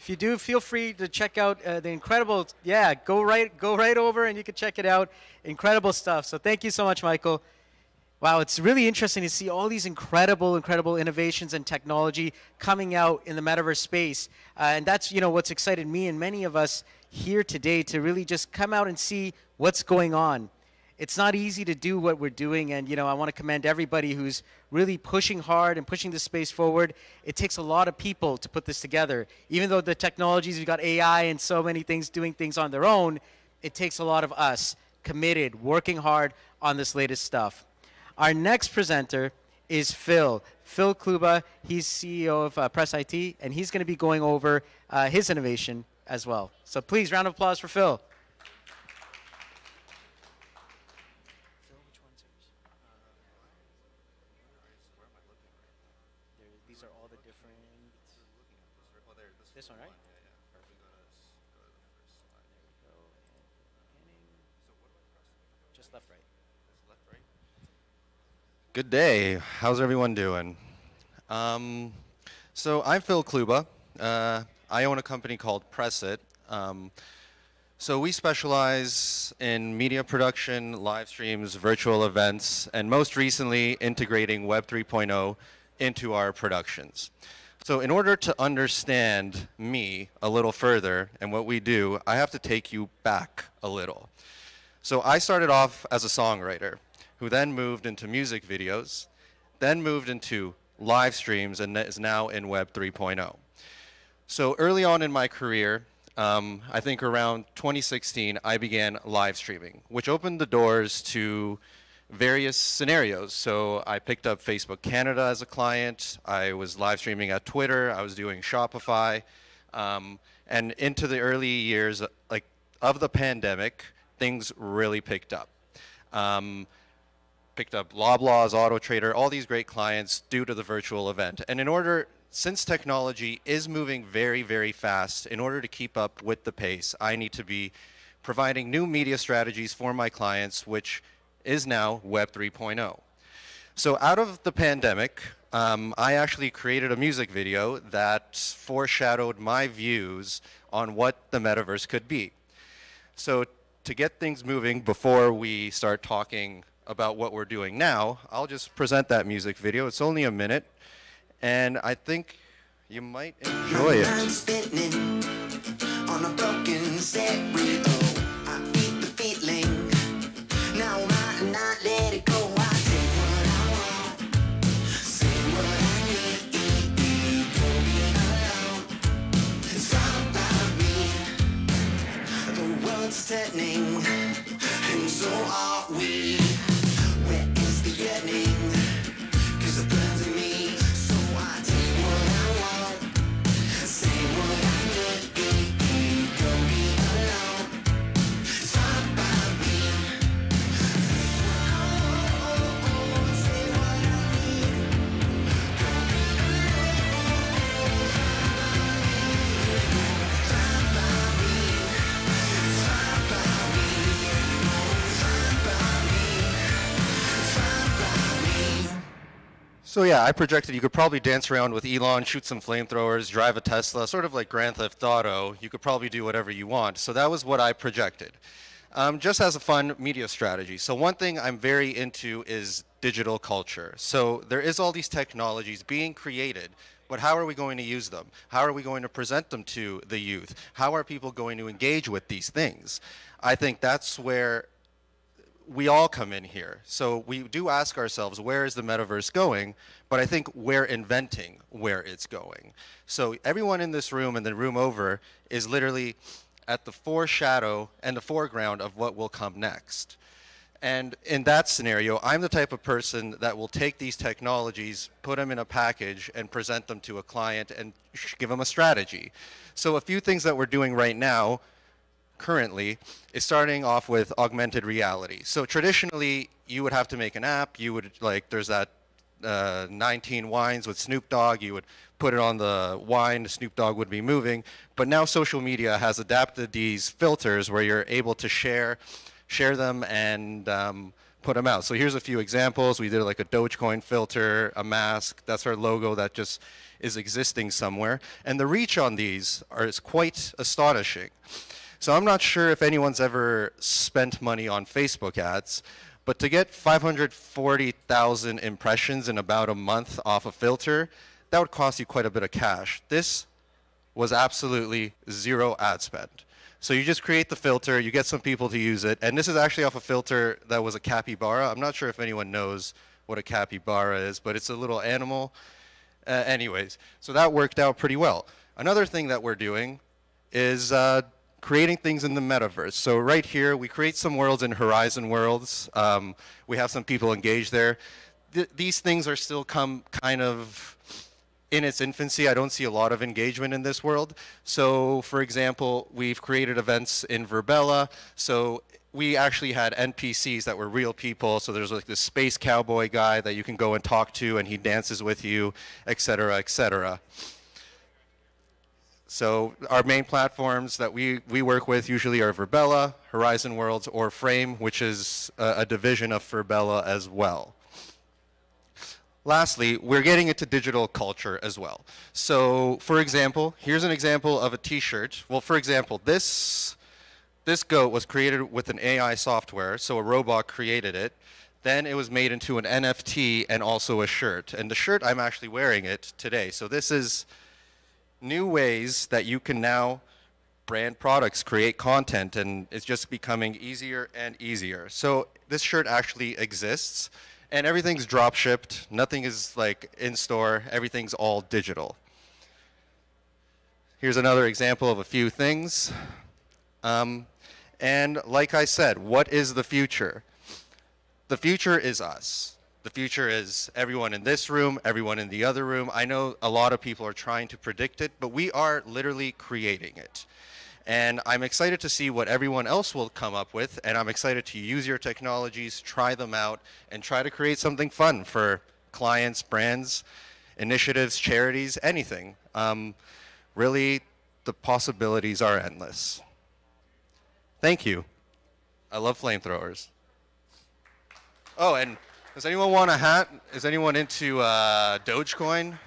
if you do, feel free to check out the incredible. Yeah, go right over, and you can check it out. Incredible stuff. So thank you so much, Michael. Wow, it's really interesting to see all these incredible innovations and technology coming out in the metaverse space. And that's, what's excited me and many of us here today to really just come out and see what's going on. It's not easy to do what we're doing, and I want to commend everybody who's really pushing hard and pushing this space forward. It takes a lot of people to put this together. Even though the technologies, we've got AI and so many things doing things on their own, it takes a lot of us committed, working hard on this latest stuff. Our next presenter is Phil Kluba. He's CEO of Press IT, and he's going to be going over his innovation as well. So please, round of applause for Phil. Phil, which one's yours? Where am I looking right now? These are all the different. Well, there. This one, right? Yeah. Perfect. Go to the first slide. There we go. And beginning. So what do I press? Just left, right. That's left, right. Good day. How's everyone doing? So I'm Phil Kluba. I own a company called Press It. So we specialize in media production, live streams, virtual events, and most recently integrating Web 3.0 into our productions. So in order to understand me a little further and what we do, I have to take you back a little. So I started off as a songwriter, who then moved into music videos, then moved into live streams, and is now in Web 3.0. So early on in my career, I think around 2016, I began live streaming, which opened the doors to various scenarios. So I picked up Facebook Canada as a client. I was live streaming at Twitter. I was doing Shopify. And into the early years of the pandemic, things really picked up. Picked up Loblaws, Auto Trader, all these great clients due to the virtual event. And since technology is moving very fast, in order to keep up with the pace, I need to be providing new media strategies for my clients, which is now Web 3.0. So out of the pandemic, I actually created a music video that foreshadowed my views on what the metaverse could be. So to get things moving before we start talking about what we're doing now, I'll just present that music video. It's only a minute, and I think you might enjoy it. I'm spinning on a broken stereo. I beat the feeling. Now I might not let it go. I take what I want, say what I need, don't be alone. It's all about me. The world's turning, and so are we. Where is the yearning? 'Cause it burns in me. So I take what I want, say what I need, don't be alone. It's all about me. Say what I need, don't be alone. It's all about me. It's all about me. It's all about me. It's all about me. So yeah, I projected you could probably dance around with Elon, shoot some flamethrowers, drive a Tesla, sort of like Grand Theft Auto. You could probably do whatever you want. So that was what I projected, just as a fun media strategy. So one thing I'm very into is digital culture. So there is all these technologies being created, but how are we going to use them? How are we going to present them to the youth? How are people going to engage with these things? I think that's where we all come in here. So we do ask ourselves, where is the metaverse going? But I think we're inventing where it's going. So everyone in this room and the room over is literally at the foreshadow and the foreground of what will come next. And in that scenario, I'm the type of person that will take these technologies, put them in a package, and present them to a client and give them a strategy. So a few things that we're doing right now currently is starting off with augmented reality. So traditionally, you would have to make an app. You would, there's that 19 wines with Snoop Dogg. You would put it on the wine, Snoop Dogg would be moving. But now social media has adapted these filters where you're able to share them and put them out. So here's a few examples. We did like a Dogecoin filter, a mask. That's our logo that just is existing somewhere, and the reach on these is quite astonishing. So I'm not sure if anyone's ever spent money on Facebook ads, but to get 540,000 impressions in about a month off a filter, that would cost you quite a bit of cash. This was absolutely zero ad spend. So you just create the filter, you get some people to use it, and this is actually off a filter that was a capybara. I'm not sure if anyone knows what a capybara is, but it's a little animal. Anyways, so that worked out pretty well. Another thing that we're doing is creating things in the metaverse. So right here, we create some worlds in Horizon Worlds. We have some people engaged there. These things are still kind of in its infancy. I don't see a lot of engagement in this world. So for example, we've created events in Verbella. So we actually had NPCs that were real people. So there's like this space cowboy guy that you can go and talk to, and he dances with you, et cetera, et cetera. So our main platforms that we work with usually are Verbella, Horizon Worlds, or Frame, which is a division of Verbella as well. Lastly, we're getting into digital culture as well. So for example, here's an example of a t-shirt. Well, for example, this goat was created with an AI software, so a robot created it. Then it was made into an NFT and also a shirt. And the shirt, I'm actually wearing it today. So this is new ways that you can now brand products, create content, and it's just becoming easier and easier. So this shirt actually exists, and everything's drop shipped. Nothing is like in store. Everything's all digital. Here's another example of a few things. And like I said, what is the future? The future is us. The future is everyone in this room, everyone in the other room. I know a lot of people are trying to predict it, but we are literally creating it. And I'm excited to see what everyone else will come up with, and I'm excited to use your technologies, try them out, and try to create something fun for clients, brands, initiatives, charities, anything. Really, the possibilities are endless. Thank you. I love flamethrowers. Oh, and does anyone want a hat? Is anyone into Dogecoin?